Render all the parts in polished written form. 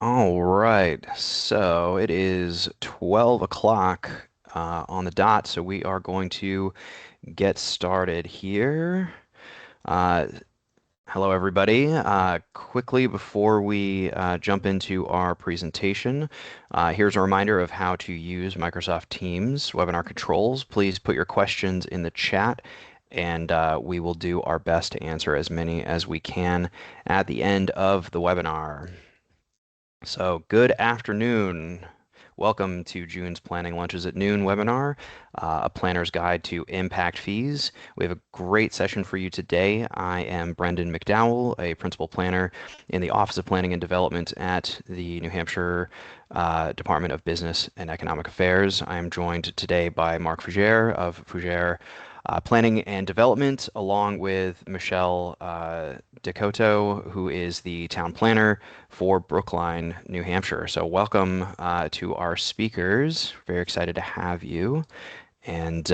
All right, so it is 12 o'clock on the dot, so we are going to get started here. Uh, Hello, everybody. Quickly before we jump into our presentation, here's a reminder of how to use Microsoft Teams webinar controls. Please put your questions in the chat, and we will do our best to answer as many as we can at the end of the webinar. So, good afternoon. Welcome to June's Planning Lunches at Noon webinar, a planner's guide to impact fees. We have a great session for you today. I am Brendan McDowell, a principal planner in the Office of Planning and Development at the New Hampshire Department of Business and Economic Affairs. I am joined today by Mark Fougere of Fougere Planning and Development, along with Michele Decoteau, who is the town planner for Brookline, New Hampshire. So welcome to our speakers. Very excited to have you. And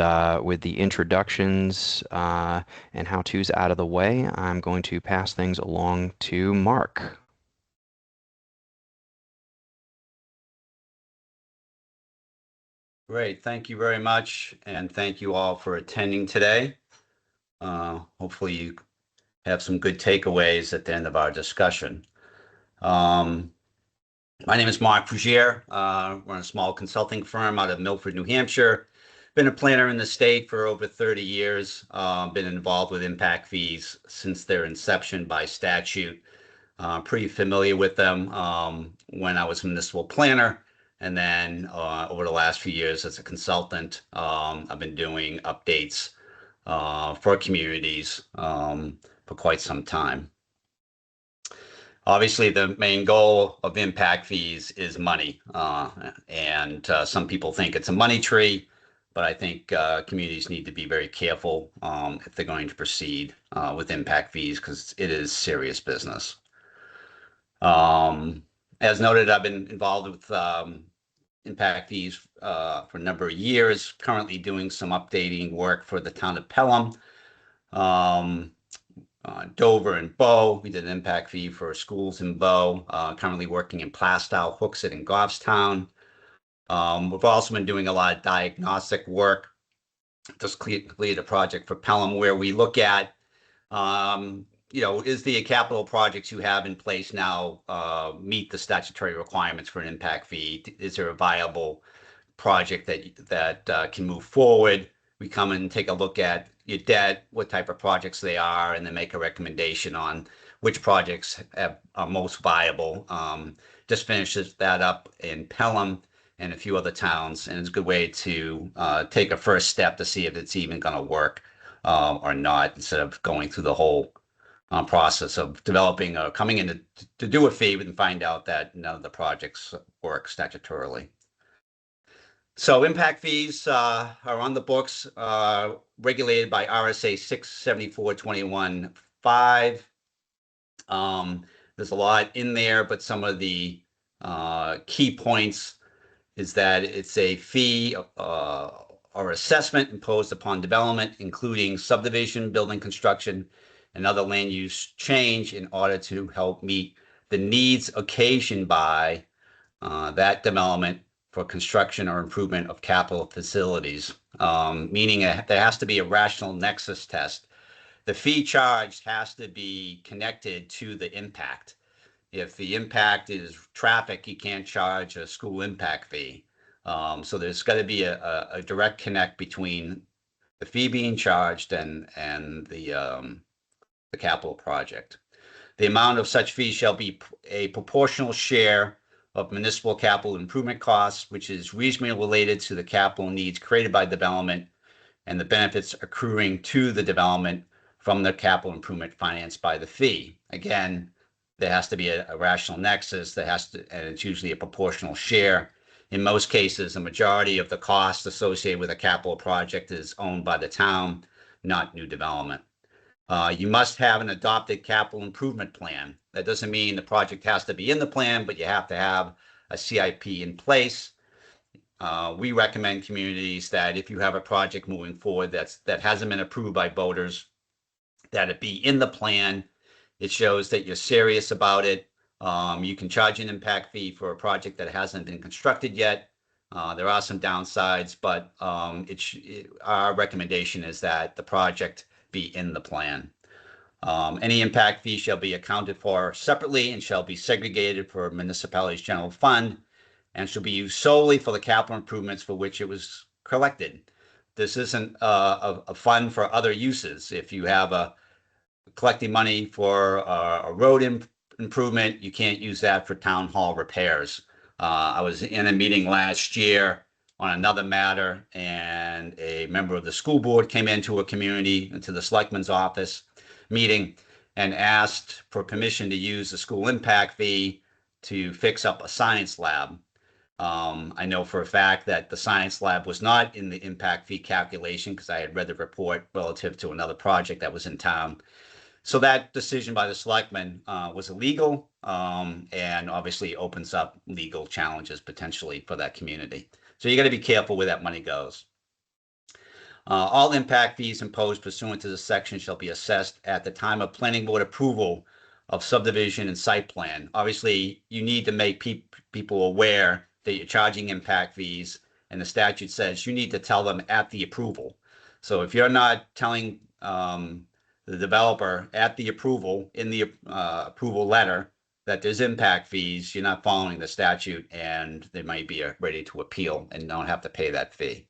with the introductions and how-tos out of the way, I'm going to pass things along to Mark. Great. Thank you very much. And thank you all for attending today. Hopefully you have some good takeaways at the end of our discussion. My name is Mark Fougere. We're a small consulting firm out of Milford, New Hampshire. Been a planner in the state for over 30 years. Been involved with impact fees since their inception by statute. Pretty familiar with them when I was a municipal planner. And then over the last few years as a consultant, I've been doing updates for communities for quite some time. Obviously, the main goal of impact fees is money. And some people think it's a money tree, but I think communities need to be very careful if they're going to proceed with impact fees because it is serious business. As noted, I've been involved with impact fees for a number of years, currently doing some updating work for the town of Pelham, Dover and Bow. We did an impact fee for schools in Bow, currently working in Plastow, Hooksett, and Goffstown. We've also been doing a lot of diagnostic work. Just completed a project for Pelham where we look at is the capital projects you have in place now meet the statutory requirements for an impact fee? Is there a viable project that can move forward? We come and take a look at your debt, what type of projects they are, and then make a recommendation on which projects are most viable. Just finishes that up in Pelham and a few other towns, and it's a good way to take a first step to see if it's even going to work or not, instead of going through the whole process of developing or coming in to do a fee and find out that none of the projects work statutorily. So impact fees are on the books, regulated by RSA 674-21-5. There's a lot in there, but some of the key points is that it's a fee or assessment imposed upon development, including subdivision, building construction, and other land use change in order to help meet the needs occasioned by that development for construction or improvement of capital facilities, meaning there has to be a rational nexus test. The fee charged has to be connected to the impact. If the impact is traffic, you can't charge a school impact fee. So there's got to be a direct connect between the fee being charged and the capital project. The amount of such fees shall be a proportional share of municipal capital improvement costs, which is reasonably related to the capital needs created by development and the benefits accruing to the development from the capital improvement financed by the fee. Again, there has to be a rational nexus, and it's usually a proportional share. In most cases, a majority of the cost associated with a capital project is owned by the town, not new development. You must have an adopted capital improvement plan. That doesn't mean the project has to be in the plan, but you have to have a CIP in place. We recommend communities that if you have a project moving forward that hasn't been approved by voters, that it be in the plan. It shows that you're serious about it. You can charge an impact fee for a project that hasn't been constructed yet. There are some downsides, but our recommendation is that the project be in the plan. Any impact fee shall be accounted for separately and shall be segregated for municipality's general fund and shall be used solely for the capital improvements for which it was collected. This isn't a fund for other uses. If you have collecting money for a road improvement, you can't use that for town hall repairs. I was in a meeting last year on another matter, and a member of the school board came into the selectman's office meeting and asked for permission to use the school impact fee to fix up a science lab. I know for a fact that the science lab was not in the impact fee calculation because I had read the report relative to another project that was in town. So that decision by the selectmen was illegal, and obviously opens up legal challenges potentially for that community. So you got to be careful where that money goes. All impact fees imposed pursuant to this section shall be assessed at the time of planning board approval of subdivision and site plan. Obviously, you need to make people aware that you're charging impact fees, and the statute says you need to tell them at the approval. So if you're not telling the developer at the approval, in the approval letter, that there's impact fees, you're not following the statute, and they might be ready to appeal and don't have to pay that fee.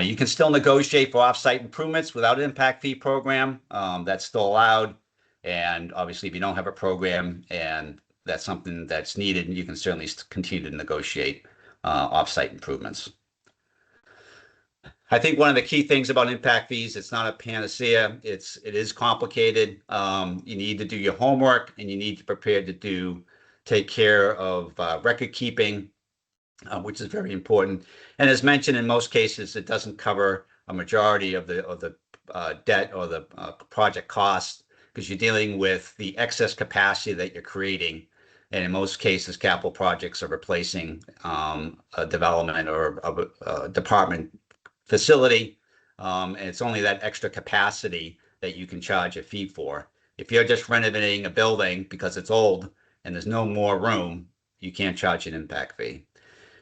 You can still negotiate for off-site improvements without an impact fee program. That's still allowed. And obviously, if you don't have a program and that's something that's needed, you can certainly continue to negotiate off-site improvements. I think one of the key things about impact fees, it's not a panacea. It is complicated. You need to do your homework, and you need to prepare to take care of record keeping, which is very important. And as mentioned, in most cases, it doesn't cover a majority of the debt or the project costs because you're dealing with the excess capacity that you're creating. And in most cases, capital projects are replacing a development or a department facility. And it's only that extra capacity that you can charge a fee for. If you're just renovating a building because it's old and there's no more room, you can't charge an impact fee.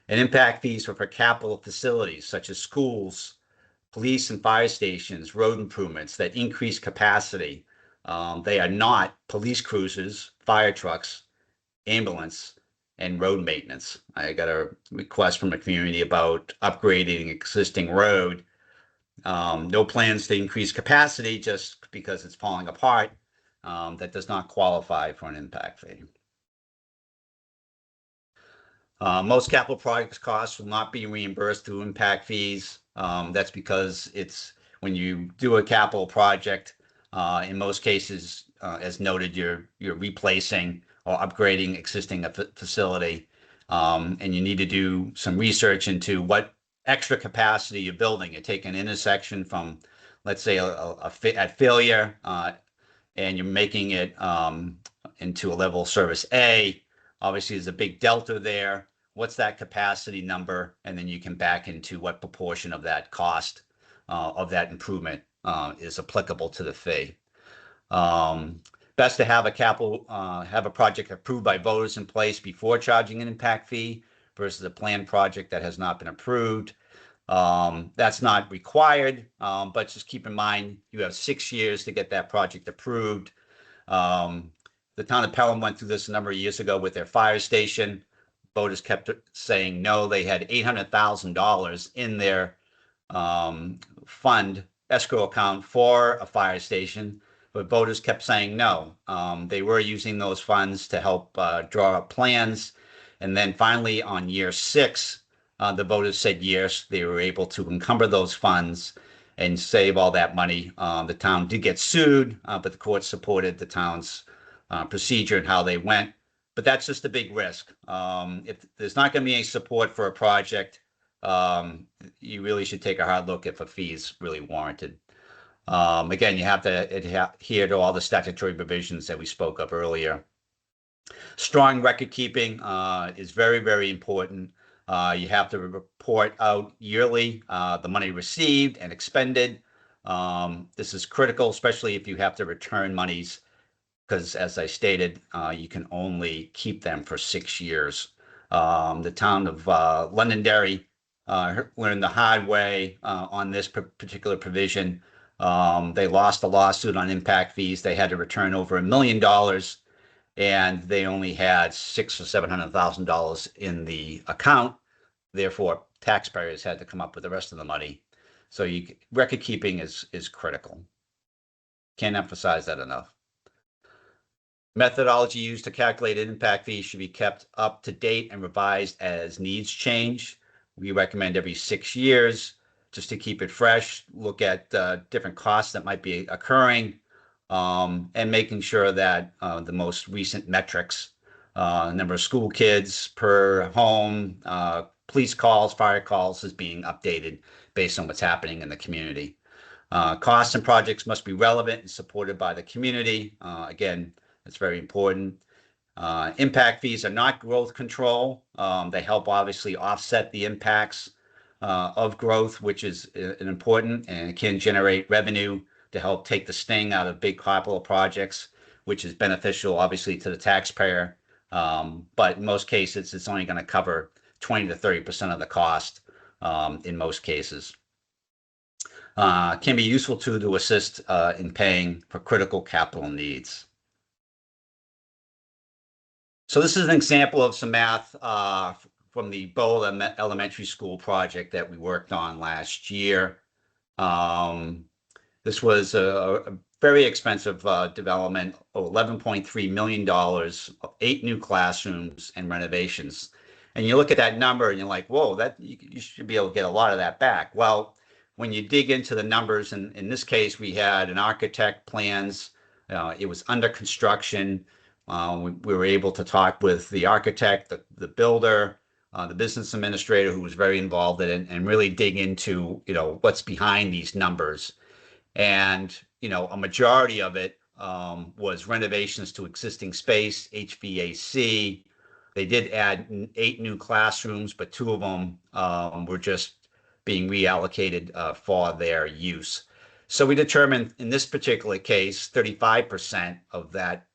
And impact fees are for capital facilities such as schools, police and fire stations, road improvements that increase capacity. They are not police cruisers, fire trucks, ambulance, and road maintenance. I got a request from a community about upgrading an existing road. No plans to increase capacity just because it's falling apart. That does not qualify for an impact fee. Most capital projects costs will not be reimbursed through impact fees. That's because it's when you do a capital project, in most cases, as noted, you're replacing or upgrading existing facility, and you need to do some research into what extra capacity you're building. You take an intersection from, let's say, at failure, and you're making it into a level service A. Obviously, there's a big delta there. What's that capacity number? And then you can back into what proportion of that cost of that improvement is applicable to the fee. Best to have a project approved by voters in place before charging an impact fee versus a planned project that has not been approved. That's not required, but just keep in mind you have 6 years to get that project approved. The town of Pelham went through this a number of years ago with their fire station. Voters kept saying no. They had $800,000 in their fund escrow account for a fire station, but voters kept saying no. They were using those funds to help draw up plans. And then finally on year 6, the voters said yes. They were able to encumber those funds and save all that money. The town did get sued, but the court supported the town's procedure and how they went. But that's just a big risk. If there's not going to be any support for a project, you really should take a hard look if a fee is really warranted. Again, you have to adhere to all the statutory provisions that we spoke of earlier. Strong record keeping is very, very important. You have to report out yearly the money received and expended. This is critical, especially if you have to return monies because as I stated, you can only keep them for 6 years. The town of Londonderry learned the hard way on this particular provision. They lost a lawsuit on impact fees. They had to return over $1 million, and they only had $600,000 or $700,000 in the account. Therefore, taxpayers had to come up with the rest of the money. So record keeping is critical. Can't emphasize that enough. Methodology used to calculate an impact fee should be kept up to date and revised as needs change. We recommend every 6 years just to keep it fresh, look at different costs that might be occurring, and making sure that the most recent metrics, number of school kids per home, police calls, fire calls, is being updated based on what's happening in the community. Costs and projects must be relevant and supported by the community. Again, that's very important. Impact fees are not growth control. They help obviously offset the impacts of growth, which is important, and can generate revenue to help take the sting out of big capital projects, which is beneficial obviously to the taxpayer. But in most cases, it's only going to cover 20 to 30% of the cost in most cases. Can be useful to assist in paying for critical capital needs. So this is an example of some math from the Bowl Elementary School project that we worked on last year. This was a very expensive development, $11.3 million, 8 new classrooms and renovations. And you look at that number and you're like, whoa, that you should be able to get a lot of that back. Well, when you dig into the numbers, and in this case, we had an architect plans. It was under construction. We were able to talk with the architect, the builder, the business administrator, who was very involved in it, and really dig into, what's behind these numbers. And, a majority of it was renovations to existing space, HVAC. They did add 8 new classrooms, but 2 of them were just being reallocated for their use. So we determined in this particular case, 35% of that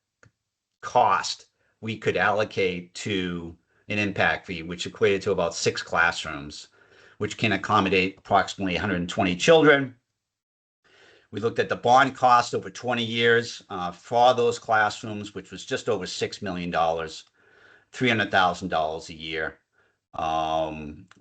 cost we could allocate to an impact fee, which equated to about 6 classrooms, which can accommodate approximately 120 children. We looked at the bond cost over 20 years for those classrooms, which was just over $6 million, $300,000 a year.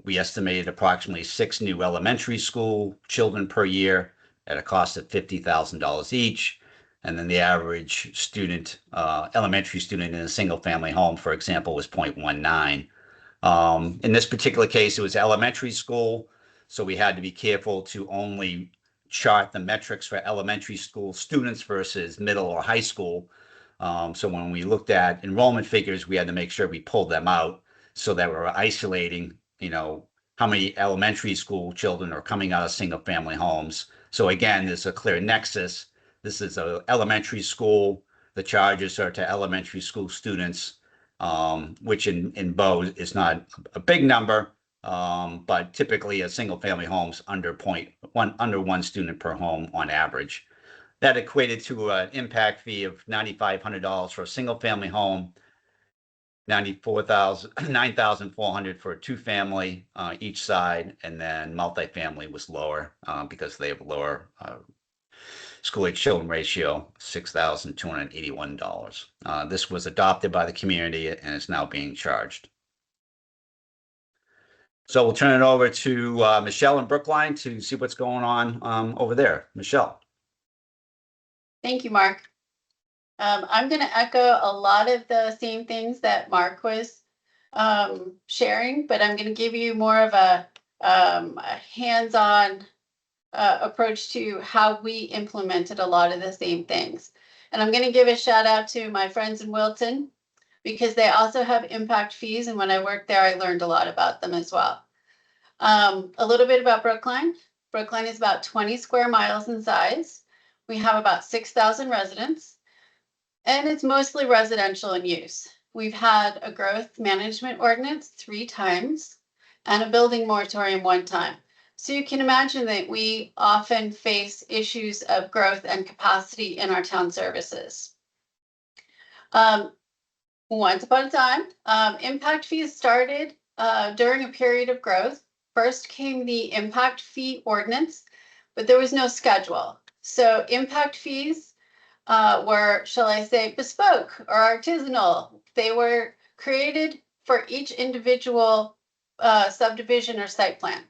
We estimated approximately 6 new elementary school children per year at a cost of $50,000 each. And then the average student, elementary student in a single family home, for example, was 0.19. In this particular case, it was elementary school. So we had to be careful to only chart the metrics for elementary school students versus middle or high school. So when we looked at enrollment figures, we had to make sure we pulled them out so that we're isolating, how many elementary school children are coming out of single family homes. So again, there's a clear nexus. This is an elementary school. The charges are to elementary school students, which in Bow is not a big number, but typically a single family home's under 1 student per home on average. That equated to an impact fee of $9,500 for a single family home, $9,400 for a 2-family each side, and then multifamily was lower because they have a lower school-age children ratio, $6,281. This was adopted by the community and is now being charged. So we'll turn it over to Michele in Brookline to see what's going on over there. Michele. Thank you, Mark. I'm going to echo a lot of the same things that Mark was sharing, but I'm going to give you more of a hands-on approach to how we implemented a lot of the same things. And I'm going to give a shout out to my friends in Wilton, because they also have impact fees. And when I worked there, I learned a lot about them as well. A little bit about Brookline. Brookline is about 20 square miles in size. We have about 6,000 residents, and it's mostly residential in use. We've had a growth management ordinance 3 times and a building moratorium 1 time. So you can imagine that we often face issues of growth and capacity in our town services. Once upon a time, impact fees started during a period of growth. First came the impact fee ordinance, but there was no schedule. So impact fees were, shall I say, bespoke or artisanal. They were created for each individual subdivision or site plan.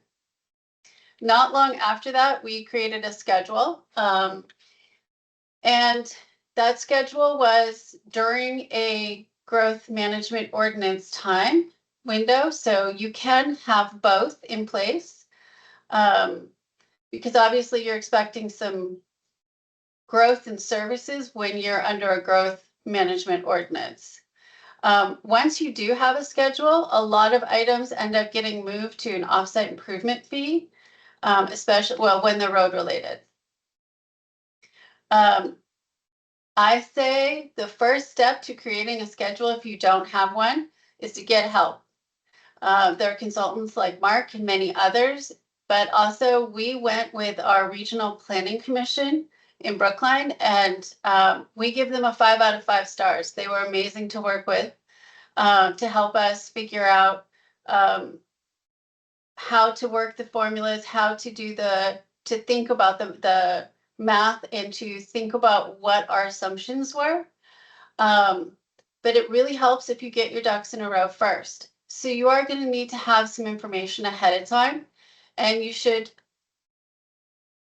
Not long after that, we created a schedule. And that schedule was during a growth management ordinance time window. So you can have both in place because obviously you're expecting some growth in services when you're under a growth management ordinance. Once you do have a schedule, a lot of items end up getting moved to an offsite improvement fee, especially, well, when they're road related. I say the first step to creating a schedule, if you don't have one, is to get help. There are consultants like Mark and many others, but also we went with our regional planning commission in Brookline, and we give them a 5 out of 5 stars. They were amazing to work with to help us figure out how to work the formulas, how to do to think about the math and to think about what our assumptions were. But it really helps if you get your ducks in a row first. So you are going to need to have some information ahead of time, and you should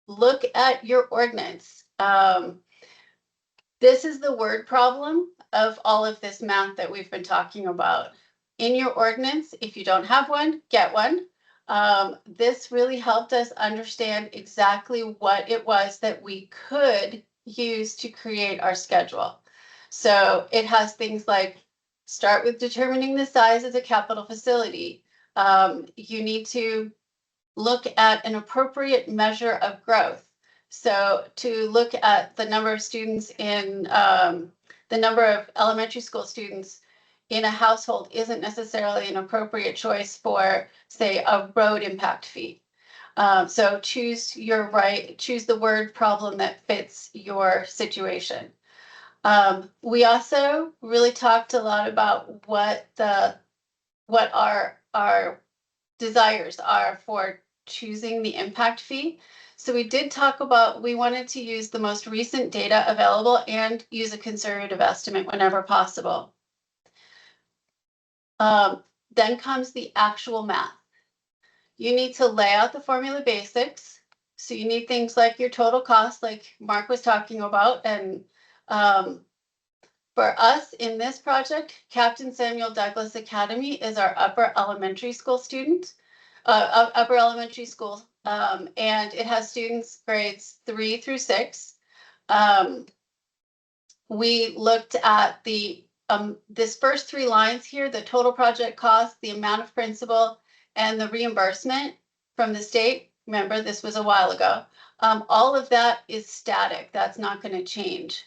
look at your ordinance. This is the word problem of all of this math that we've been talking about. In your ordinance, if you don't have one, get one. This really helped us understand exactly what it was that we could use to create our schedule. So it has things like start with determining the size of the capital facility. You need to look at an appropriate measure of growth. So to look at the number of students in the number of elementary school students in a household isn't necessarily an appropriate choice for, say, a road impact fee. So choose the word problem that fits your situation. We also really talked a lot about what our desires are for choosing the impact fee. So we did talk about, we wanted to use the most recent data available and use a conservative estimate whenever possible. Then comes the actual math. You need to lay out the formula basics. So you need things like your total cost, like Mark was talking about. And for us in this project, Captain Samuel Douglas Academy is our upper elementary school upper elementary school. And it has students grades 3 through 6. We looked at this first 3 lines here, the total project cost, the amount of principal, and the reimbursement from the state. Remember, this was a while ago. All of that is static. That's not going to change.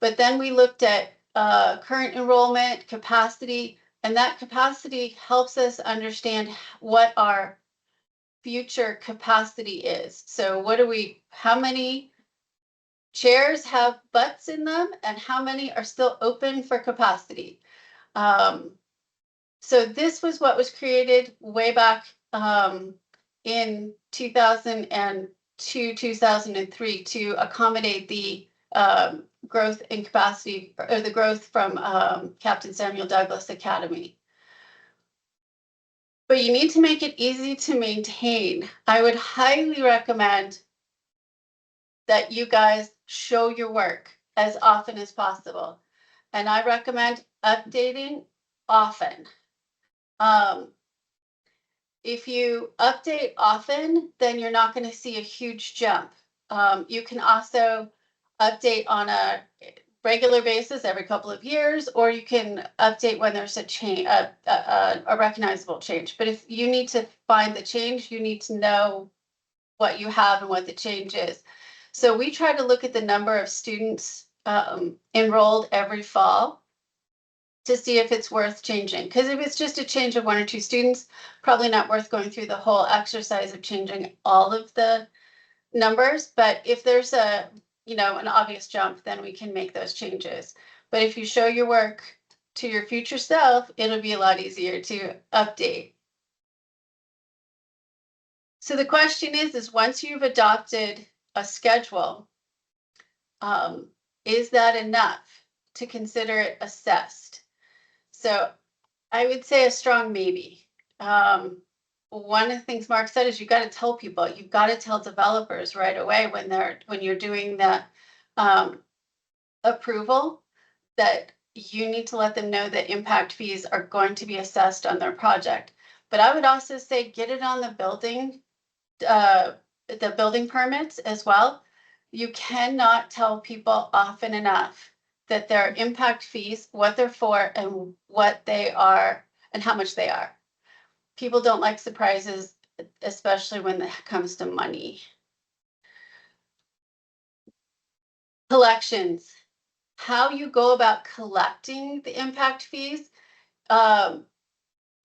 But then we looked at current enrollment, capacity, and that capacity helps us understand what our future capacity is. So how many chairs have butts in them and how many are still open for capacity? So this was what was created way back in 2002, 2003 to accommodate the growth in capacity, or the growth from Captain Samuel Douglas Academy. But you need to make it easy to maintain. I would highly recommend that you guys show your work as often as possible. And I recommend updating often. If you update often, then you're not going to see a huge jump. You can also update on a regular basis every couple of years, or you can update when there's a change, a recognizable change. But if you need to find the change, you need to know what you have and what the change is. So we try to look at the number of students enrolled every fall to see if it's worth changing. Because if it's just a change of 1 or 2 students, probably not worth going through the whole exercise of changing all of the numbers. But if there's an obvious jump, then we can make those changes. But if you show your work to your future self, it'll be a lot easier to update. So the question is once you've adopted a schedule, is that enough to consider it assessed? So I would say a strong maybe. One of the things Mark said is you got to tell people, you've got to tell developers right away when you're doing the approval, that you need to let them know that impact fees are going to be assessed on their project. But I would also say get it on the building permits as well. You cannot tell people often enough that there are impact fees, what they're for, and what they are, and how much they are. People don't like surprises, especially when it comes to money. Collections. How you go about collecting the impact fees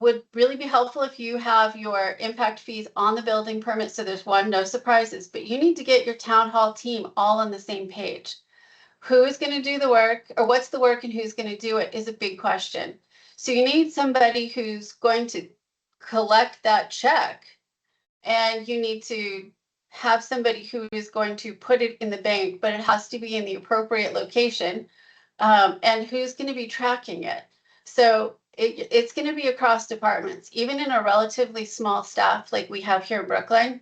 would really be helpful if you have your impact fees on the building permit. So there's no surprises, but you need to get your town hall team all on the same page. Who is going to do the work, or what's the work and who's going to do it is a big question. So you need somebody who's going to collect that check, and you need to have somebody who is going to put it in the bank, but it has to be in the appropriate location, and who's going to be tracking it. So it's going to be across departments. Even in a relatively small staff like we have here in Brookline,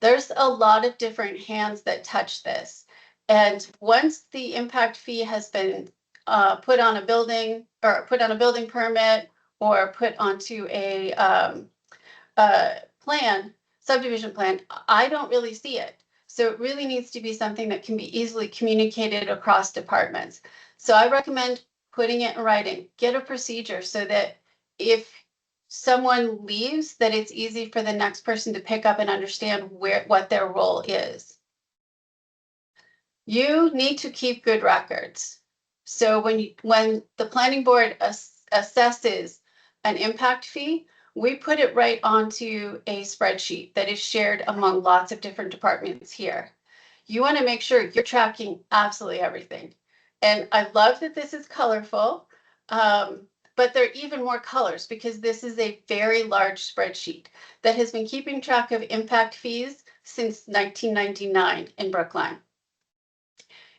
there's a lot of different hands that touch this. And once the impact fee has been put on a building, or put on a building permit, or put onto a subdivision plan, I don't really see it. So it really needs to be something that can be easily communicated across departments. So I recommend putting it in writing, get a procedure so that if someone leaves, that it's easy for the next person to pick up and understand what their role is. You need to keep good records. So when the planning board assesses an impact fee, we put it right onto a spreadsheet that is shared among lots of different departments here. You want to make sure you're tracking absolutely everything. And I love that this is colorful, but there are even more colors because this is a very large spreadsheet that has been keeping track of impact fees since 1999 in Brookline.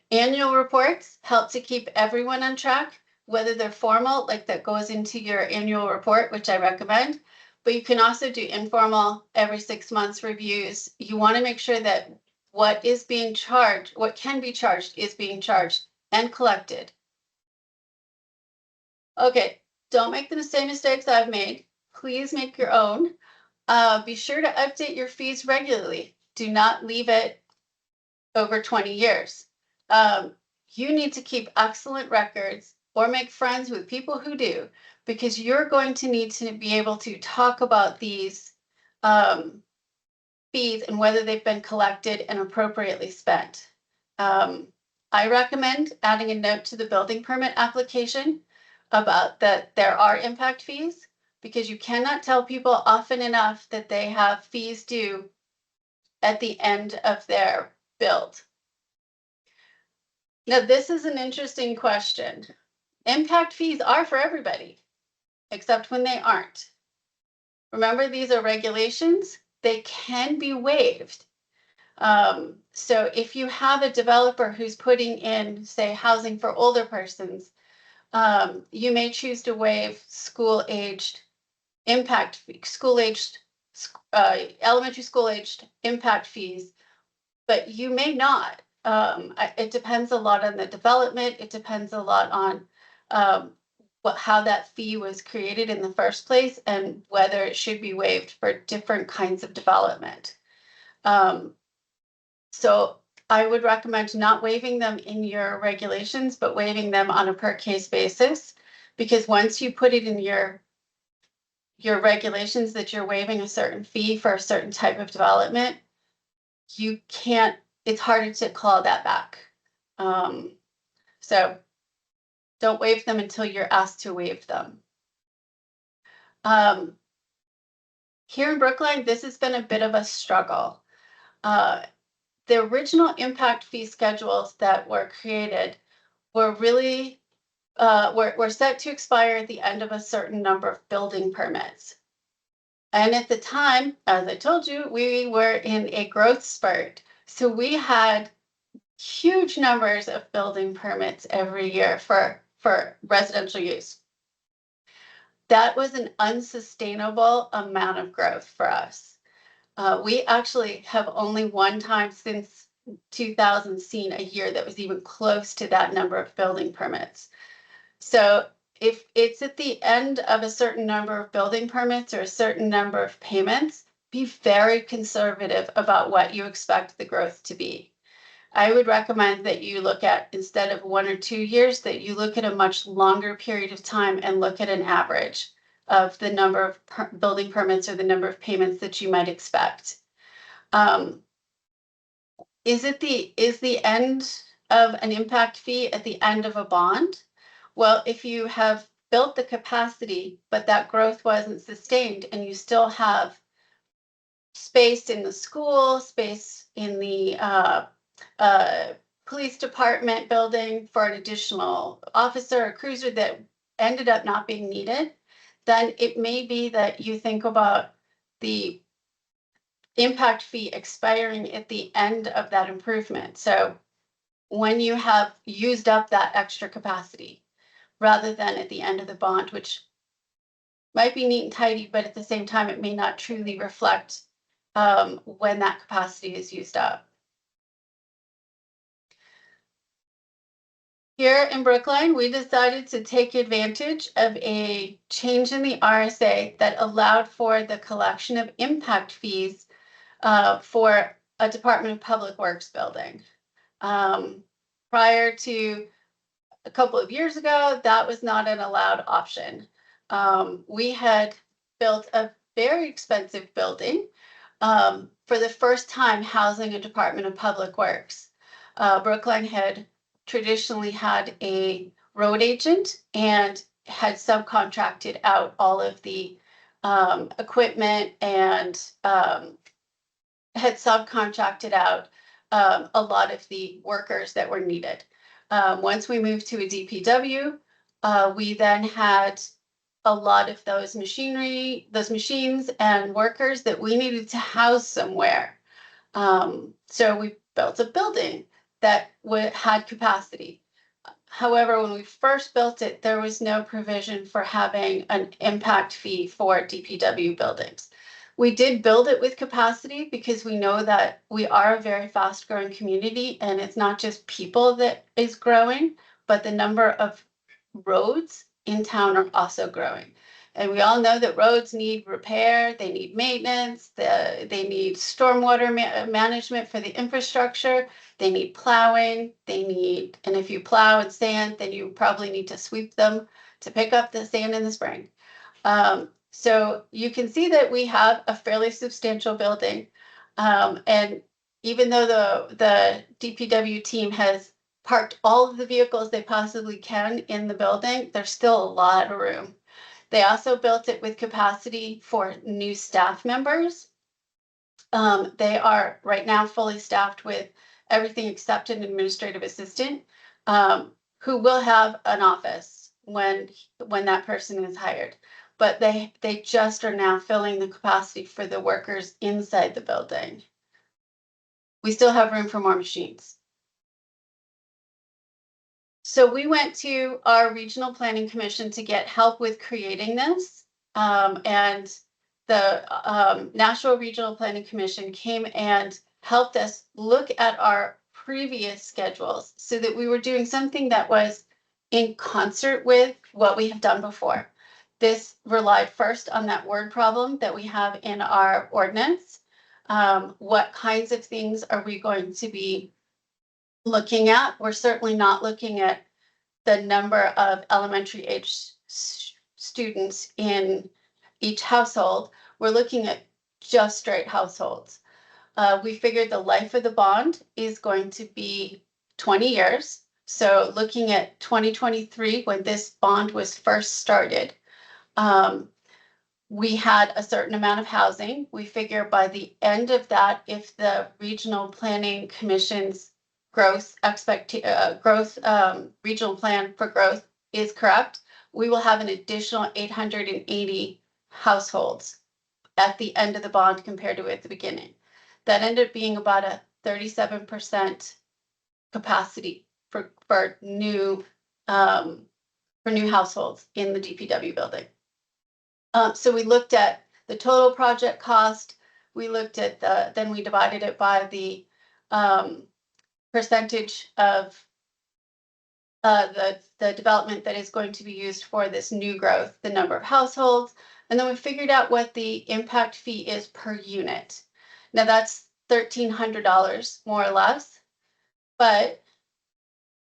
Annual reports help to keep everyone on track, whether they're formal, like that goes into your annual report, which I recommend, but you can also do informal every 6 months reviews. You want to make sure that what is being charged, what can be charged, is being charged and collected. Okay, don't make the same mistakes I've made. Please make your own. Be sure to update your fees regularly. Do not leave it over 20 years. You need to keep excellent records or make friends with people who do, because you're going to need to be able to talk about these fees and whether they've been collected and appropriately spent. I recommend adding a note to the building permit application about that there are impact fees, because you cannot tell people often enough that they have fees due at the end of their build. Now, this is an interesting question. Impact fees are for everybody, except when they aren't. Remember, these are regulations. They can be waived. So if you have a developer who's putting in, say, housing for older persons, you may choose to waive school-aged impact, elementary school-aged impact fees, but you may not. It depends a lot on the development. It depends a lot on how that fee was created in the first place and whether it should be waived for different kinds of development. So I would recommend not waiving them in your regulations, but waiving them on a per case basis, because once you put it in your regulations that you're waiving a certain fee for a certain type of development, you can't, it's harder to claw that back. So don't waive them until you're asked to waive them. Here in Brookline, this has been a bit of a struggle. The original impact fee schedules that were created were really were set to expire at the end of a certain number of building permits. And at the time, as I told you, we were in a growth spurt. So we had huge numbers of building permits every year for residential use. That was an unsustainable amount of growth for us. We actually have only one time since 2000 seen a year that was even close to that number of building permits. So if it's at the end of a certain number of building permits or a certain number of payments, be very conservative about what you expect the growth to be. I would recommend that you look at, instead of 1 or 2 years, that you look at a much longer period of time and look at an average of the number of building permits or the number of payments that you might expect. Is the end of an impact fee at the end of a bond? Well, if you have built the capacity, but that growth wasn't sustained and you still have space in the school, space in the police department building for an additional officer or cruiser that ended up not being needed, then it may be that you think about the impact fee expiring at the end of that improvement. So when you have used up that extra capacity, rather than at the end of the bond, which might be neat and tidy, but at the same time, it may not truly reflect when that capacity is used up. Here in Brookline, we decided to take advantage of a change in the RSA that allowed for the collection of impact fees for a Department of Public Works building. Prior to a couple of years ago, that was not an allowed option. We had built a very expensive building for the first time housing a Department of Public Works. Brookline had traditionally had a road agent and had subcontracted out all of the equipment and had subcontracted out a lot of the workers that were needed. Once we moved to a DPW, we then had a lot of those machines and workers that we needed to house somewhere. So we built a building that had capacity. However, when we first built it, there was no provision for having an impact fee for DPW buildings. We did build it with capacity because we know that we are a very fast growing community, and it's not just people that is growing, but the number of roads in town are also growing. And we all know that roads need repair, they need maintenance, they need stormwater management for the infrastructure, they need plowing, and if you plow and sand, then you probably need to sweep them to pick up the sand in the spring. So you can see that we have a fairly substantial building. And even though the DPW team has parked all of the vehicles they possibly can in the building, there's still a lot of room. They also built it with capacity for new staff members. They are right now fully staffed with everything except an administrative assistant, who will have an office when that person is hired. But they just are now filling the capacity for the workers inside the building. We still have room for more machines. So we went to our regional planning commission to get help with creating this. And the National Regional Planning Commission came and helped us look at our previous schedules so that we were doing something that was in concert with what we have done before. This relied first on that word problem that we have in our ordinance. What kinds of things are we going to be looking at? We're certainly not looking at the number of elementary age students in each household. We're looking at just straight households. We figured the life of the bond is going to be 20 years. So looking at 2023, when this bond was first started, we had a certain amount of housing. We figure by the end of that, if the Regional Planning Commission's regional plan for growth is correct, we will have an additional 880 households at the end of the bond compared to at the beginning. That ended up being about a 37% capacity for new households in the DPW building. So we looked at the total project cost. We looked at then we divided it by the percentage of the development that is going to be used for this new growth, the number of households, and then we figured out what the impact fee is per unit. Now that's $1,300 more or less, but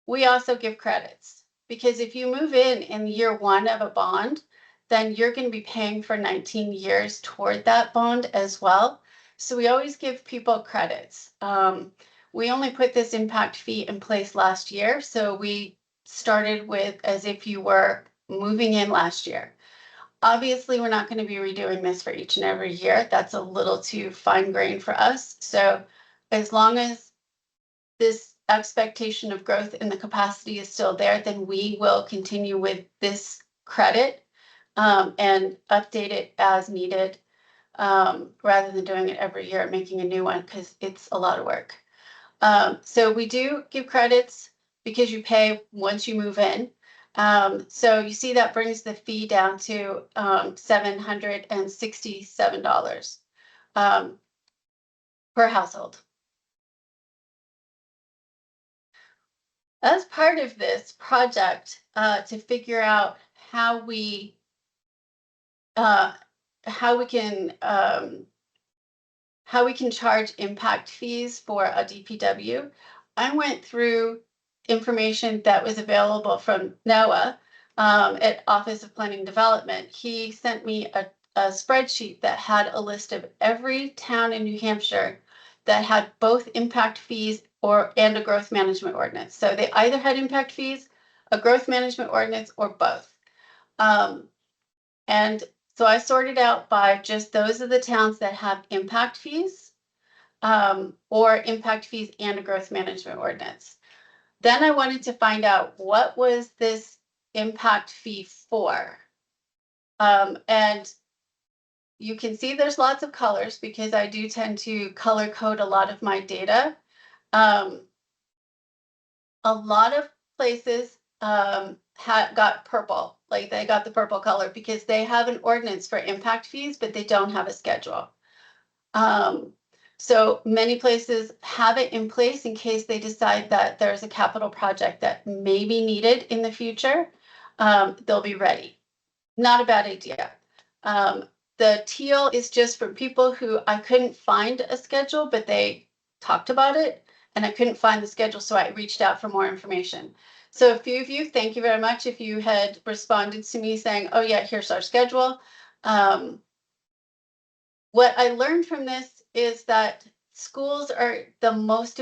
we also give credits, because if you move in year one of a bond, then you're going to be paying for 19 years toward that bond as well. So we always give people credits. We only put this impact fee in place last year, so we started with as if you were moving in last year. Obviously, we're not going to be redoing this for each and every year. That's a little too fine-grained for us. So as long as this expectation of growth in the capacity is still there, then we will continue with this credit and update it as needed, rather than doing it every year and making a new one, because it's a lot of work. So we do give credits because you pay once you move in. So you see that brings the fee down to $767 per household. As part of this project, to figure out how we can charge impact fees for a DPW, I went through information that was available from NOAA at Office of Planning Development. He sent me a spreadsheet that had a list of every town in New Hampshire that had both impact fees and a growth management ordinance. So they either had impact fees, a growth management ordinance, or both. And so I sorted out by just those of the towns that have impact fees, or impact fees and a growth management ordinance. Then I wanted to find out what was this impact fee for. And you can see there's lots of colors because I do tend to color code a lot of my data. A lot of places got purple, like they got the purple color because they have an ordinance for impact fees, but they don't have a schedule. So many places have it in place in case they decide that there's a capital project that may be needed in the future. They'll be ready. Not a bad idea. The teal is just for people who I couldn't find a schedule, but they talked about it and I couldn't find the schedule, so I reached out for more information. So a few of you, thank you very much if you had responded to me saying, oh yeah, here's our schedule. What I learned from this is that schools are the most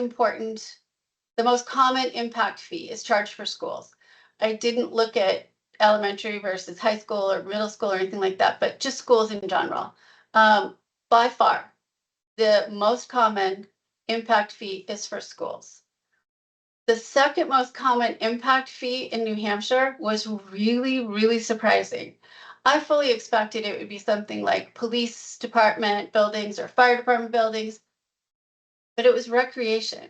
common impact fee is charged for schools. I didn't look at elementary versus high school or middle school or anything like that, but just schools in general. By far, the most common impact fee is for schools. The second most common impact fee in New Hampshire was really, really surprising. I fully expected it would be something like police department buildings or fire department buildings, but it was recreation.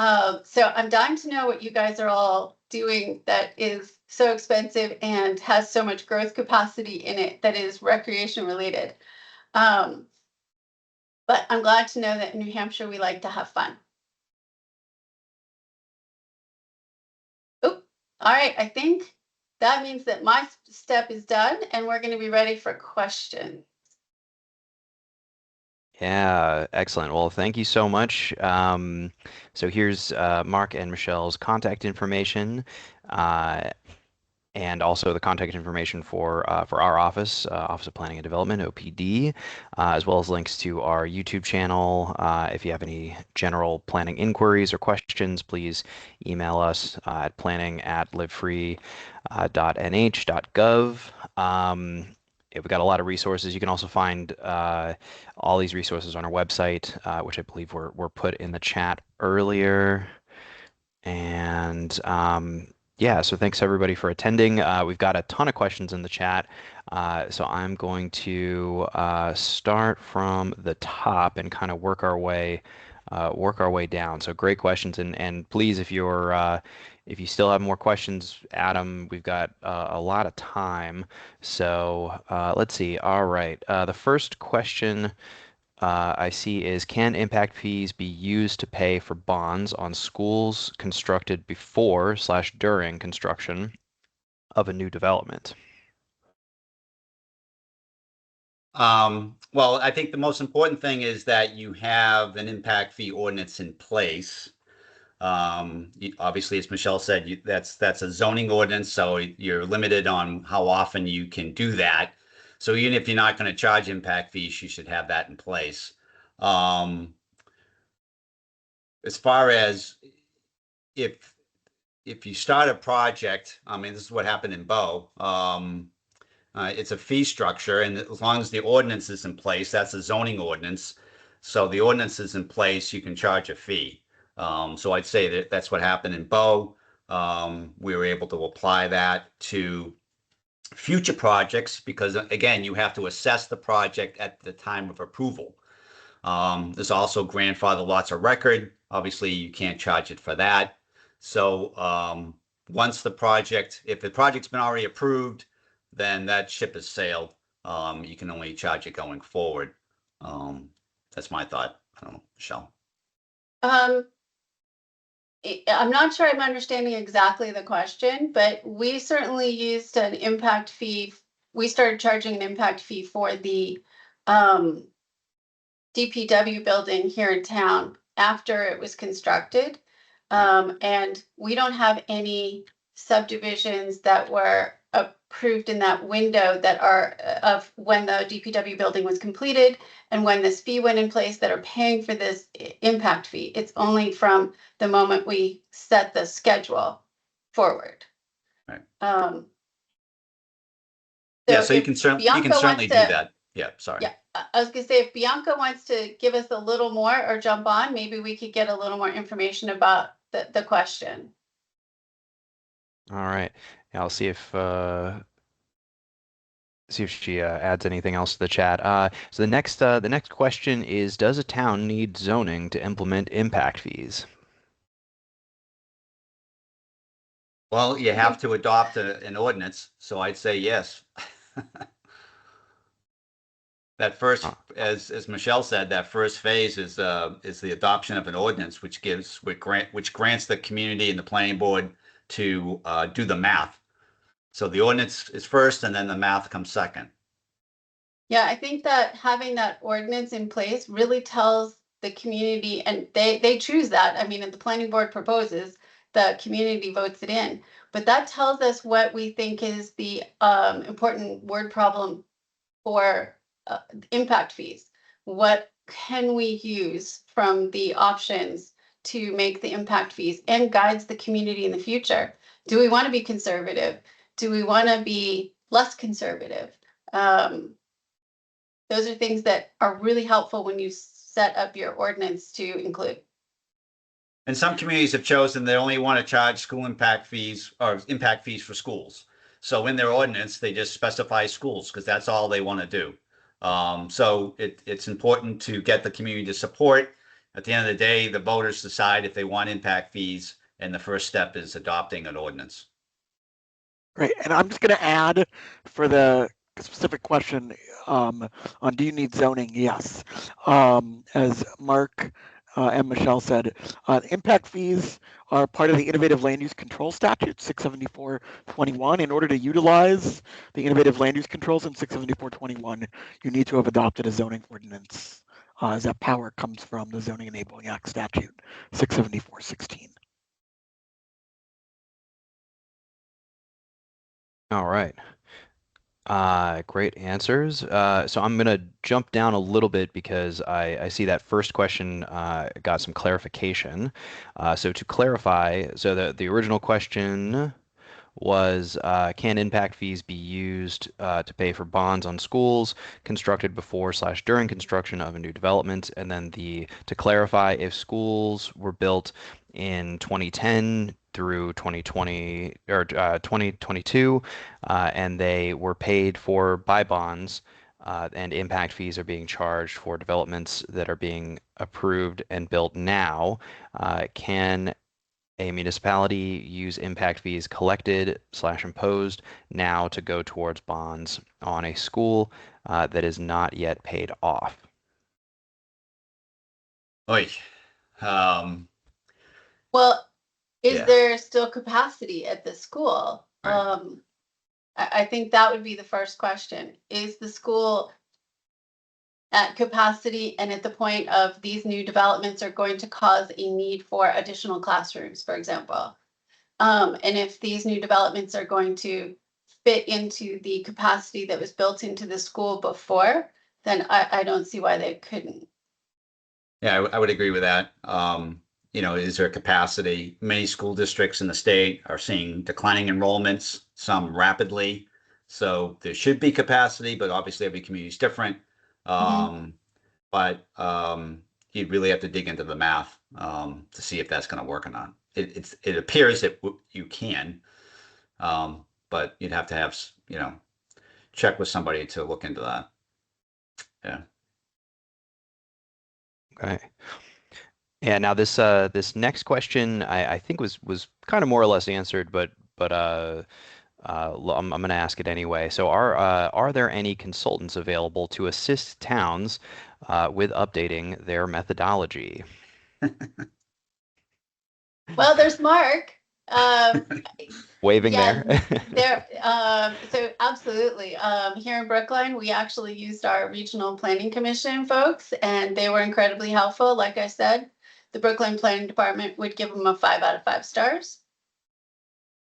So I'm dying to know what you guys are all doing that is so expensive and has so much growth capacity in it that is recreation related. But I'm glad to know that in New Hampshire, we like to have fun. Oh, all right. I think that means that my step is done and we're going to be ready for questions. Yeah, excellent. Well, thank you so much. So here's Mark and Michelle's contact information, and also the contact information for our office, Office of Planning and Development, OPD, as well as links to our YouTube channel. If you have any general planning inquiries or questions, please email us at planning@livefree.nh.gov. We've got a lot of resources. You can also find all these resources on our website, which I believe were put in the chat earlier. And Yeah, so thanks everybody for attending. We've got a ton of questions in the chat. So I'm going to start from the top and kind of work our way down. So great questions, and please, if you still have more questions, Adam, we've got a lot of time. So let's see. All right, the first question I see is, can impact fees be used to pay for bonds on schools constructed before/during construction of a new development? Well, I think the most important thing is that you have an impact fee ordinance in place. Obviously, as Michele said, that's a zoning ordinance, so you're limited on how often you can do that. So even if you're not going to charge impact fees, you should have that in place. Um, as far as if you start a project, I mean, this is what happened in Bow. It's a fee structure, and as long as the ordinance is in place, that's a zoning ordinance. So the ordinance is in place, you can charge a fee. So I'd say that that's what happened in Bow. We were able to apply that to future projects because, again, you have to assess the project at the time of approval. There's also grandfather lots of record. Obviously, you can't charge it for that. So once if the project's been already approved, then that ship has sailed. You can only charge it going forward. That's my thought. I don't know, Michele. Um, I'm not sure I'm understanding exactly the question, but we certainly used an impact fee. We started charging an impact fee for the DPW building here in town after it was constructed. And we don't have any subdivisions that were approved in that window that are of when the DPW building was completed and when this fee went in place that are paying for this impact fee. It's only from the moment we set the schedule forward. Right. So so you can certainly do that. Yeah, sorry. Yeah, I was gonna say, if Bianca wants to give us a little more or jump on, maybe we could get a little more information about the question. All right. Yeah, I'll see if she adds anything else to the chat. So the next question is, does a town need zoning to implement impact fees? Well, you have to adopt an ordinance, so I'd say yes. That first, as Michele said, that first phase is the adoption of an ordinance, which grants the community and the planning board to do the math. So the ordinance is first, and then the math comes second. Yeah, I think that having that ordinance in place really tells the community, and they choose that. I mean, if the planning board proposes, the community votes it in. But that tells us what we think is the important word problem for impact fees. What can we use from the options to make the impact fees and guides the community in the future? Do we want to be conservative? Do we want to be less conservative? Those are things that are really helpful when you set up your ordinance to include. And some communities have chosen they only want to charge school impact fees or impact fees for schools. So in their ordinance, they just specify schools because that's all they want to do. So it's important to get the community to support. At the end of the day, the voters decide if they want impact fees, and the first step is adopting an ordinance. Great, and I'm just going to add for the specific question on do you need zoning? Yes. As Mark and Michele said, impact fees are part of the Innovative Land Use Control Statute 674-21. In order to utilize the innovative land use controls in 674-21, you need to have adopted a zoning ordinance, as that power comes from the Zoning Enabling Act statute 674-16. All right. Great answers. So I'm going to jump down a little bit because I see that first question got some clarification. So to clarify, so the original question was, can impact fees be used to pay for bonds on schools constructed before/during construction of a new development? And then to clarify, if schools were built in 2010 through 2020 or 2022, and they were paid for by bonds, and impact fees are being charged for developments that are being approved and built now. Can a municipality use impact fees collected / imposed now to go towards bonds on a school that is not yet paid off? Oy. Um, Well, is yeah, there still capacity at the school? right. I think that would be the first question. Is the school at capacity and at the point of these new developments are going to cause a need for additional classrooms, for example? And if these new developments are going to fit into the capacity that was built into the school before, then I don't see why they couldn't. Yeah, I would agree with that. Is there capacity? Many school districts in the state are seeing declining enrollments, some rapidly. So there should be capacity, but obviously every community is different. Mhm. But you'd really have to dig into the math to see if that's going to work or not. It appears that you can, but you'd have to have check with somebody to look into that. Yeah. Okay. Yeah, now this next question I think was kind of more or less answered, but I'm going to ask it anyway. So are there any consultants available to assist towns with updating their methodology? Well, there's Mark. Waving Yeah, there. there, so absolutely. Here in Brookline, we actually used our regional planning commission folks, and they were incredibly helpful. Like I said, the Brookline Planning Department would give them a 5 out of 5 stars.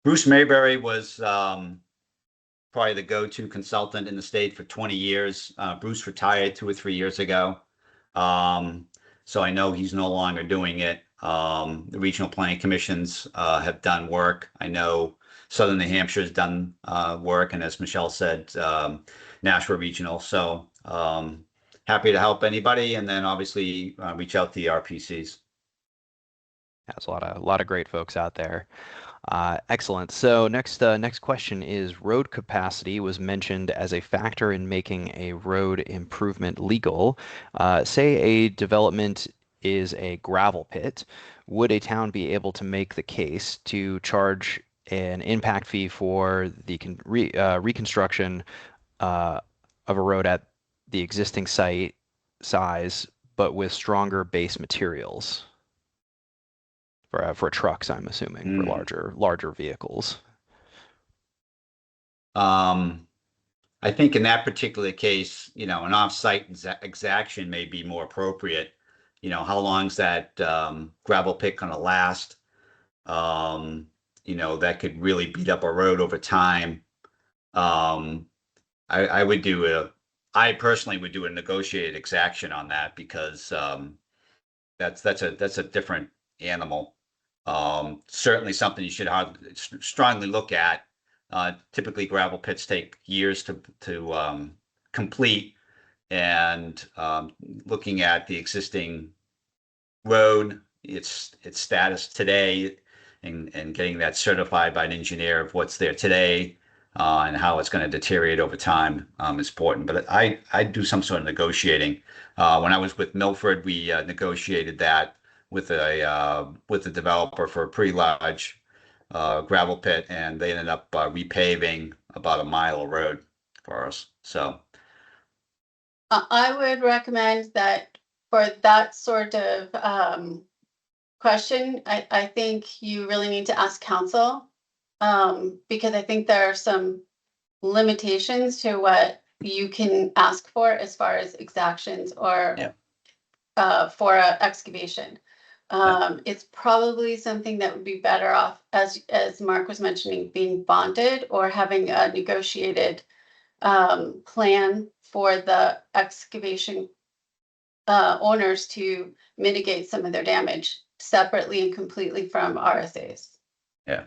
Bruce Mayberry was probably the go-to consultant in the state for 20 years. Bruce retired 2 or 3 years ago. So I know he's no longer doing it. The regional planning commissions have done work. I know Southern New Hampshire has done work, and as Michele said, Nashua Regional. So happy to help anybody, and then obviously reach out to the RPCs. There's a lot of great folks out there. Excellent. So next question is road capacity was mentioned as a factor in making a road improvement legal. Say a development is a gravel pit. Would a town be able to make the case to charge an impact fee for the reconstruction of a road at the existing site size, but with stronger base materials? For trucks, I'm assuming, for Mm. larger vehicles. I think in that particular case, an off-site exaction may be more appropriate. How long's that gravel pit going to last? That could really beat up a road over time. Um, I personally would do a negotiated exaction on that because that's a different animal. Certainly something you should strongly look at. Typically, gravel pits take years to complete, and looking at the existing road, its status today, and getting that certified by an engineer of what's there today, and how it's going to deteriorate over time is important. But I do some sort of negotiating. When I was with Milford, we negotiated that with a developer for a pretty large gravel pit, and they ended up repaving about a mile of road for us. So I would recommend that for that sort of question, I think you really need to ask council, because I think there are some limitations to what you can ask for as far as exactions or for a excavation. It's probably something that would be better off, as Mark was mentioning, being bonded or having a negotiated plan for the excavation owners to mitigate some of their damage separately and completely from RSAs. yeah,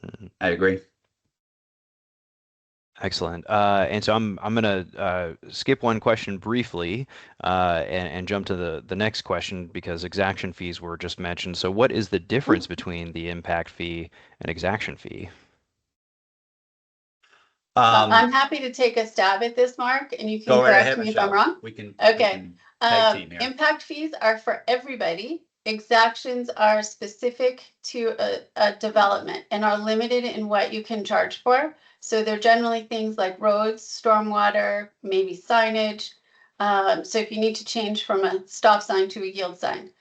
Mhm. I agree. Excellent. And so I'm gonna skip one question briefly and jump to the next question because exaction fees were just mentioned. So what is the difference between the impact fee and exaction fee? I'm happy to take a stab at this, Mark, and you can Go right correct ahead, me if I'm Michele. wrong. We can Okay. tag team here. Impact fees are for everybody. Exactions are specific to a development and are limited in what you can charge for. So they're generally things like roads, stormwater, maybe signage. So if you need to change from a stop sign to a yield sign.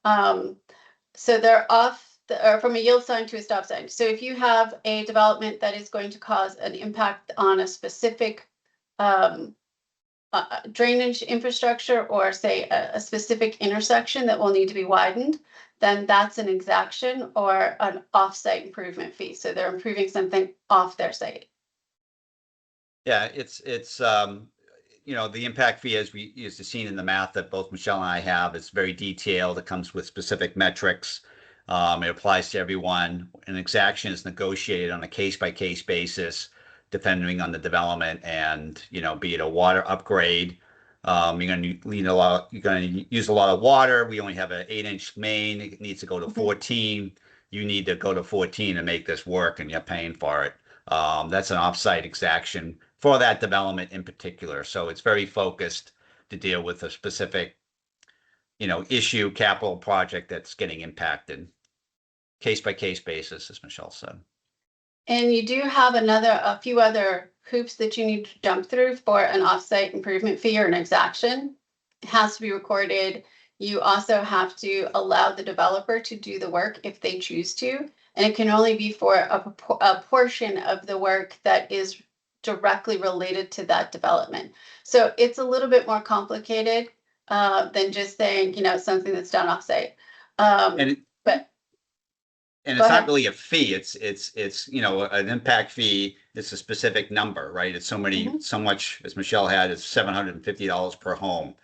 So they're or from a yield sign to a stop sign. So if you have a development that is going to cause an impact on a specific drainage infrastructure or say a specific intersection that will need to be widened, then that's an exaction or an off-site improvement fee. So they're improving something off their site. Yeah, it's you know, the impact fee, as we used to seen in the math that both Michele and I have, is very detailed. It comes with specific metrics. It applies to everyone. An exaction is negotiated on a case-by-case basis, depending on the development and, you know, be it a water upgrade. You're going to need a lot. You're going to use a lot of water. We only have an 8-inch main. It needs to go to 14. You need to go to 14 to make this work, and you're paying for it. That's an offsite exaction for that development in particular. So it's very focused to deal with a specific, you know, issue, capital project that's getting impacted. Case by case basis, as Michele said. And you do have a few other hoops that you need to jump through for an offsite improvement fee or an exaction. It has to be recorded. You also have to allow the developer to do the work if they choose to, and it can only be for a portion of the work that is directly related to that development. So it's a little bit more complicated than just saying, you know, something that's done offsite. And it's not really a fee. It's you know, an impact fee. It's a specific number, right? It's so much, as Michele had, is $750 per home.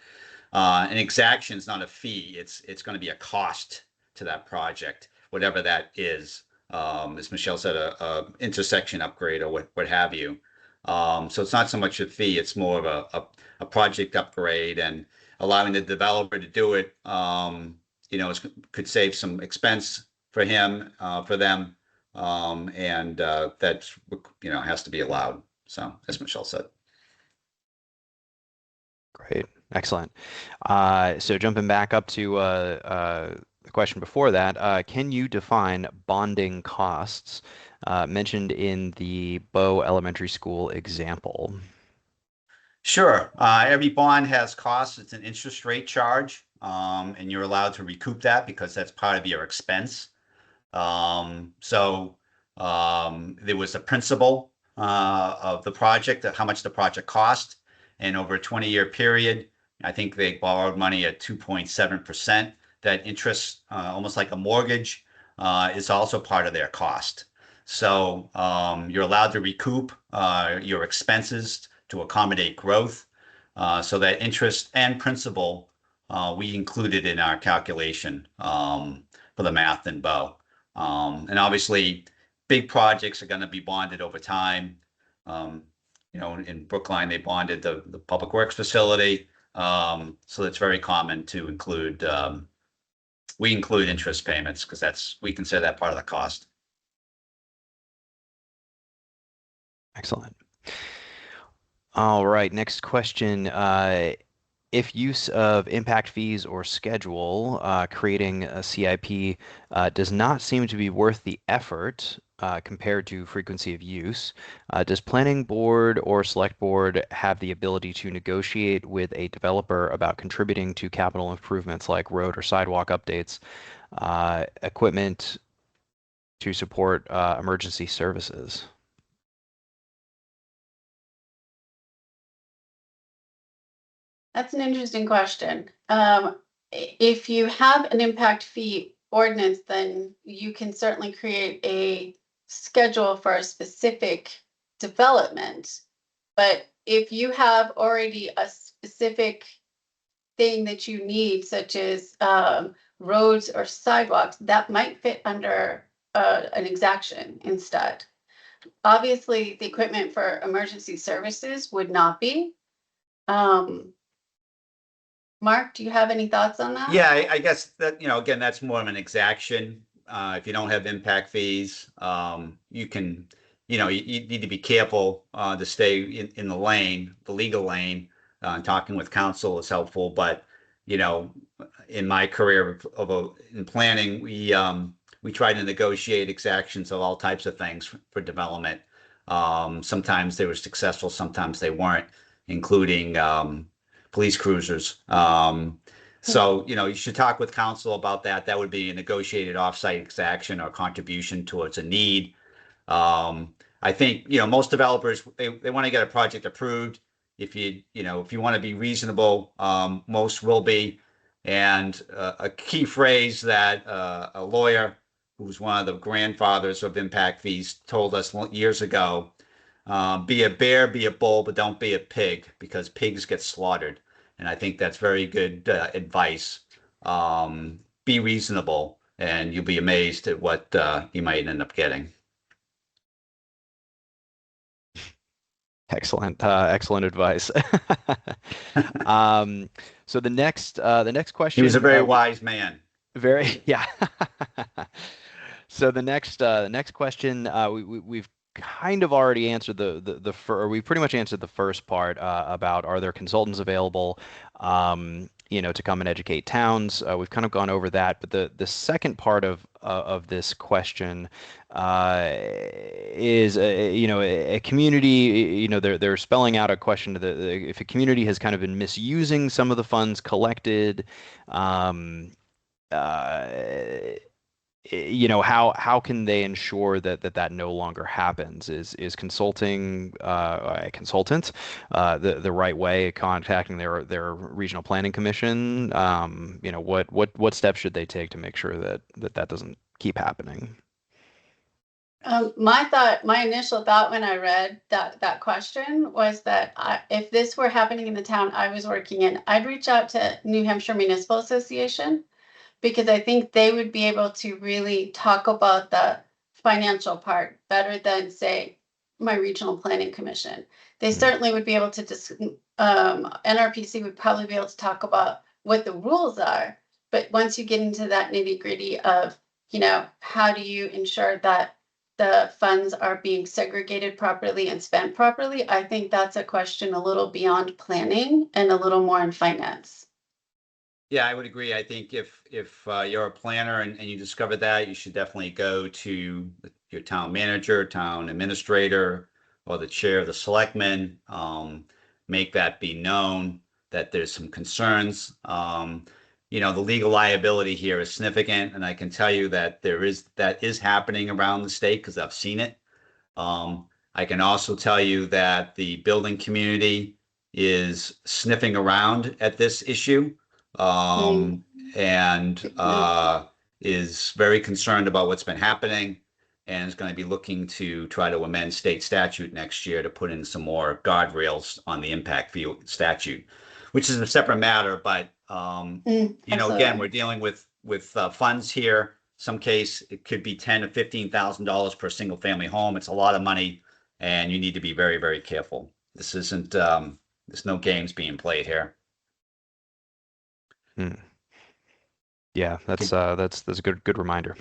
An exaction is not a fee. It's going to be a cost to that project, whatever that is. As Michele said, a intersection upgrade or what have you. So it's not so much a fee. It's more of a project upgrade, and allowing the developer to do it. You know, could save some expense for him, for them, and that, you know, has to be allowed. So, as Michele said. Great, excellent. So jumping back up to the question before that, can you define bonding costs mentioned in the Bow Elementary School example? Sure. Every bond has costs. It's an interest rate charge, and you're allowed to recoup that because that's part of your expense. So there was a principal of the project, how much the project cost, and over a 20-year period, I think they borrowed money at 2.7%. That interest, almost like a mortgage, is also part of their cost. So you're allowed to recoup your expenses to accommodate growth. So that interest and principal, we included in our calculation for the math in Bow. And obviously, big projects are going to be bonded over time. You know, in Brookline, they bonded the public works facility. So it's very common to include, we include interest payments because we consider that part of the cost. Excellent. All right, next question. If use of impact fees or schedule, creating a CIP does not seem to be worth the effort compared to frequency of use, does planning board or select board have the ability to negotiate with a developer about contributing to capital improvements like road or sidewalk updates, equipment to support emergency services? That's an interesting question. If you have an impact fee ordinance, then you can certainly create a schedule for a specific development. But if you have already a specific thing that you need, such as roads or sidewalks, that might fit under an exaction instead. Obviously, the equipment for emergency services would not be. Mark, do you have any thoughts on that? Yeah, I guess that, again, that's more of an exaction. If you don't have impact fees, you can, you need to be careful to stay in the lane, the legal lane. Talking with counsel is helpful, but in my career in planning, we try to negotiate exactions of all types of things for development. Sometimes they were successful, sometimes they weren't, including police cruisers. So, you should talk with counsel about that. That would be a negotiated offsite exaction or contribution towards a need. I think, most developers, they want to get a project approved. If if you want to be reasonable, most will be. And a key phrase that a lawyer who's one of the grandfathers of impact fees told us years ago, be a bear, be a bull, but don't be a pig, because pigs get slaughtered. And I think that's very good advice. Be reasonable, and you'll be amazed at what you might end up getting. Excellent, excellent advice. So the next question. He was a very wise man. Very, yeah. So the next question, we've kind of already answered we pretty much answered the first part about, are there consultants available, to come and educate towns. We've kind of gone over that, but the second part of this question is a community. They're spelling out a question if a community has kind of been misusing some of the funds collected. How can they ensure that no longer happens? Is consulting a consultant the right way, contacting their regional planning commission? What steps should they take to make sure that doesn't keep happening? My initial thought when I read that question was that if this were happening in the town I was working in, I'd reach out to New Hampshire Municipal Association, because I think they would be able to really talk about the financial part better than, say, my regional planning commission. They certainly would be able to NRPC would probably be able to talk about what the rules are, but once you get into that nitty-gritty of, how do you ensure that the funds are being segregated properly and spent properly, I think that's a question a little beyond planning and a little more in finance. Yeah, I would agree. I think if you're a planner and you discover that, you should definitely go to your town manager, town administrator, or the chair of the selectmen. Make that be known that there's some concerns. The legal liability here is significant, and I can tell you that that is happening around the state because I've seen it. I can also tell you that the building community is sniffing around at this issue. And is very concerned about what's been happening, and is going to be looking to try to amend state statute next year to put in some more guardrails on the impact fee statute, which is a separate matter. But again, we're dealing with funds here. Some case it could be $10,000 to $15,000 per single family home. It's a lot of money, and you need to be very, very careful. This isn't there's no games being played here. Yeah, that's a good reminder.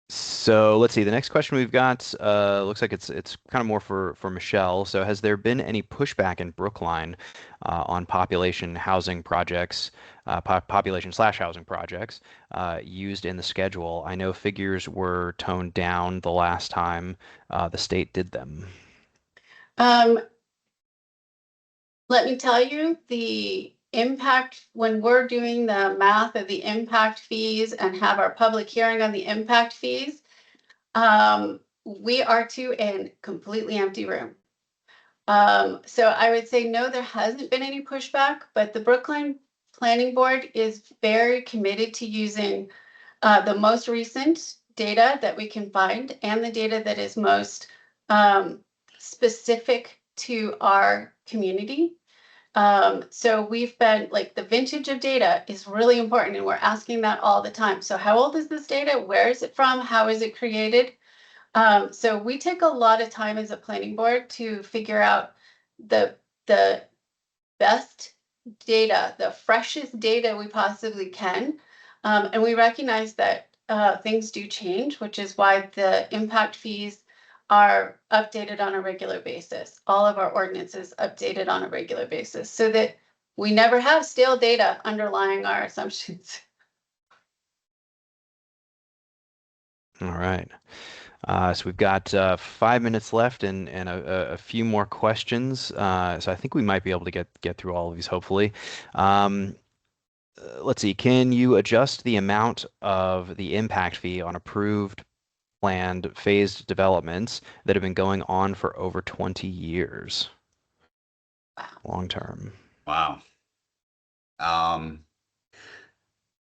So let's see. The next question we've got looks like it's kind of more for Michele. So has there been any pushback in Brookline on population/housing projects used in the schedule? I know figures were toned down the last time the state did them. Let me tell you, the impact, when we're doing the math of the impact fees and have our public hearing on the impact fees, we are to a completely empty room. So I would say no, there hasn't been any pushback, but the Brookline Planning Board is very committed to using the most recent data that we can find and the data that is most specific to our community. So we've been like the vintage of data is really important, and we're asking that all the time. So how old is this data? Where is it from? How is it created? So we take a lot of time as a planning board to figure out the best data, the freshest data we possibly can. And we recognize that things do change, which is why the impact fees are updated on a regular basis. All of our ordinances updated on a regular basis so that we never have stale data underlying our assumptions. All right. So we've got 5 minutes left and a few more questions. So I think we might be able to get through all of these, hopefully. Let's see. Can you adjust the amount of the impact fee on approved planned phased developments that have been going on for over 20 years? Long term. Wow.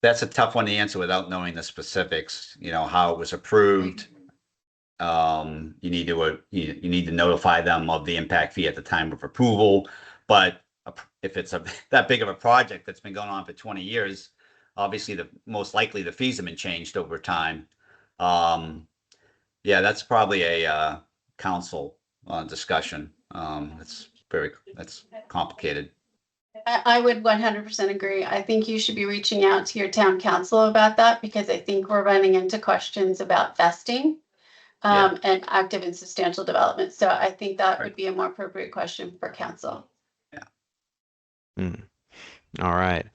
That's a tough one to answer without knowing the specifics, how it was approved. You need to notify them of the impact fee at the time of approval. But if it's that big of a project that's been going on for 20 years, obviously most likely the fees have been changed over time. Yeah, that's probably a council discussion. That's complicated. I would 100% agree. I think you should be reaching out to your town council about that, because I think we're running into questions about vesting and active and substantial development. So I think that would be a more appropriate question for council. Yeah. All right.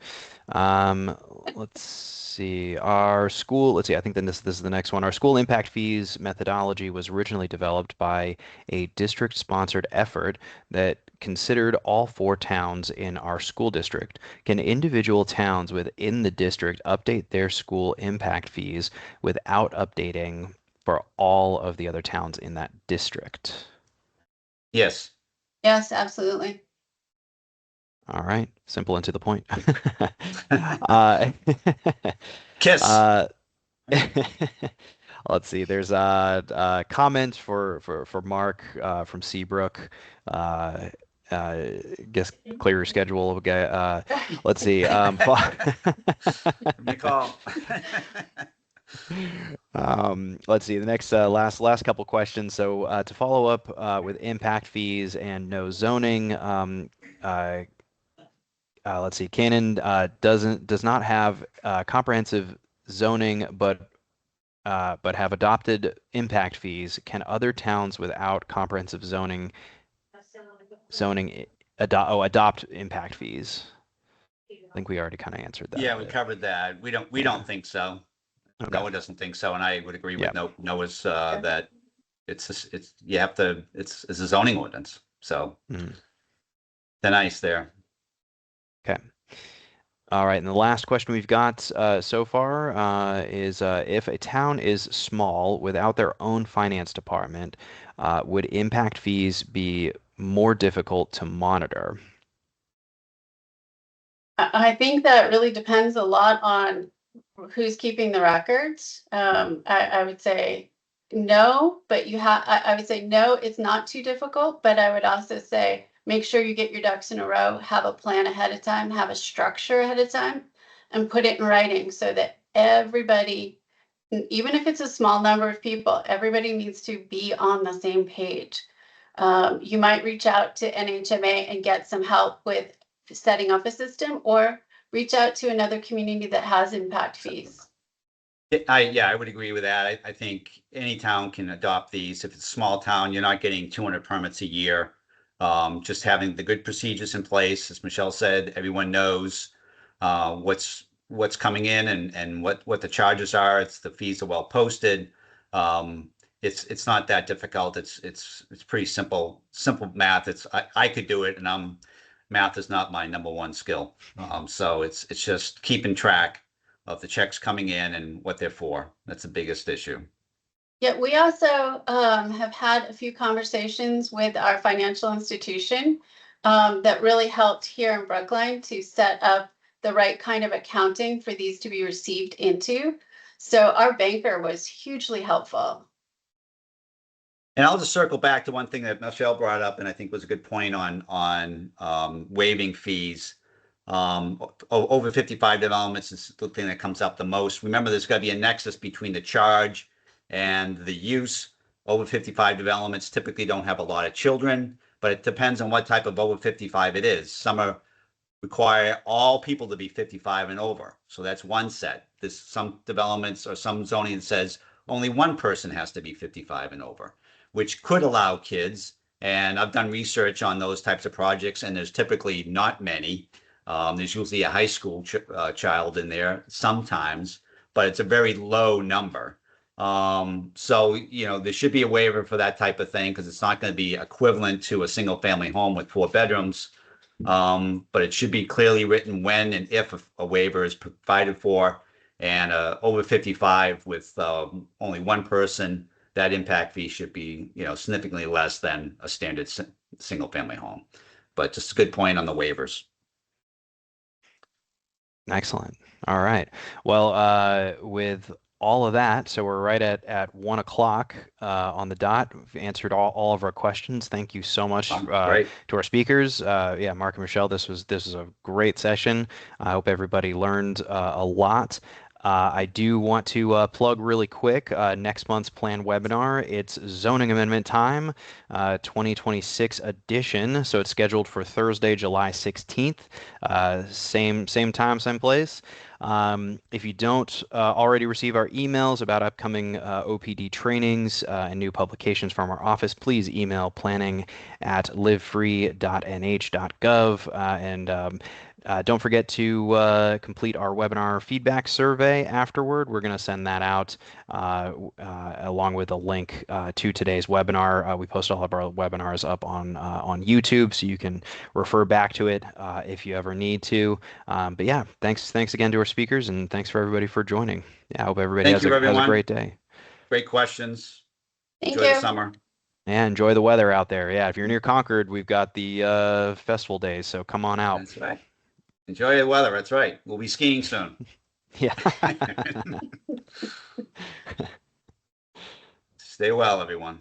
Let's see. Let's see. I think then this is the next one. Our school impact fees methodology was originally developed by a district-sponsored effort that considered all 4 towns in our school district. Can individual towns within the district update their school impact fees without updating for all of the other towns in that district? Yes. Yes, absolutely. All right, simple and to the point. Kiss. Let's see. There's a comment for Mark from Seabrook. Guess clear your schedule. Okay. Let's see. Nicole. Let's see. The next last couple questions. So to follow up with impact fees and no zoning. Let's see. Cannon does not have comprehensive zoning, but have adopted impact fees. Can other towns without comprehensive zoning adopt impact fees? I think we already kind of answered that. Yeah, we covered that. We don't think so. Okay. Noah doesn't think so, and I would agree with Noah's that it's a zoning ordinance. So they're nice there. Okay. All right, and the last question we've got so far is if a town is small without their own finance department, would impact fees be more difficult to monitor? I think that really depends a lot on who's keeping the records. I would say no, but I would say no, it's not too difficult, but I would also say make sure you get your ducks in a row, have a plan ahead of time, have a structure ahead of time, and put it in writing so that everybody, even if it's a small number of people, everybody needs to be on the same page. You might reach out to NHMA and get some help with setting up a system, or reach out to another community that has impact fees. I would agree with that. I think any town can adopt these. If it's a small town, you're not getting 200 permits a year. Just having the good procedures in place, as Michele said, everyone knows what's coming in and what the charges are. The fees are well posted. It's not that difficult. It's pretty simple math. I could do it, and math is not my number one skill. So it's just keeping track of the checks coming in and what they're for. That's the biggest issue. Yeah, we also have had a few conversations with our financial institution that really helped here in Brookline to set up the right kind of accounting for these to be received into. So our banker was hugely helpful. And I'll just circle back to one thing that Michele brought up, and I think was a good point on waiving fees. Over 55 developments is the thing that comes up the most. Remember, there's got to be a nexus between the charge and the use. Over 55 developments typically don't have a lot of children, but it depends on what type of over 55 it is. Some require all people to be 55 and over. So that's one set. There's some developments or some zoning that says only one person has to be 55 and over, which could allow kids. And I've done research on those types of projects, and there's typically not many. There's usually a high school child in there sometimes, but it's a very low number. So, there should be a waiver for that type of thing because it's not going to be equivalent to a single family home with 4 bedrooms. But it should be clearly written when and if a waiver is provided for. And over 55 with only one person, that impact fee should be, significantly less than a standard single family home. But just a good point on the waivers. Excellent. All right. Well, with all of that, so we're right at 1 o'clock on the dot. We've answered all of our questions. Thank you so much to our speakers. Yeah, Mark and Michele, this was a great session. I hope everybody learned a lot. I do want to plug really quick next month's planned webinar. It's zoning amendment time, 2026 edition. So it's scheduled for Thursday, July 16th. Same time, same place. If you don't already receive our emails about upcoming OPD trainings and new publications from our office, please email planning@livefree.nh.gov and don't forget to complete our webinar feedback survey afterward. We're going to send that out along with a link to today's webinar. We post all of our webinars up on YouTube, so you can refer back to it if you ever need to. But yeah, thanks again to our speakers, and thanks for everybody for joining. Yeah, I hope everybody has a great day. Great questions. Thank Enjoy you. the summer. Yeah, enjoy the weather out there. Yeah, if you're near Concord, we've got the festival days, so come on out. That's right. Enjoy the weather. That's right. We'll be skiing soon. Yeah. Stay well, everyone.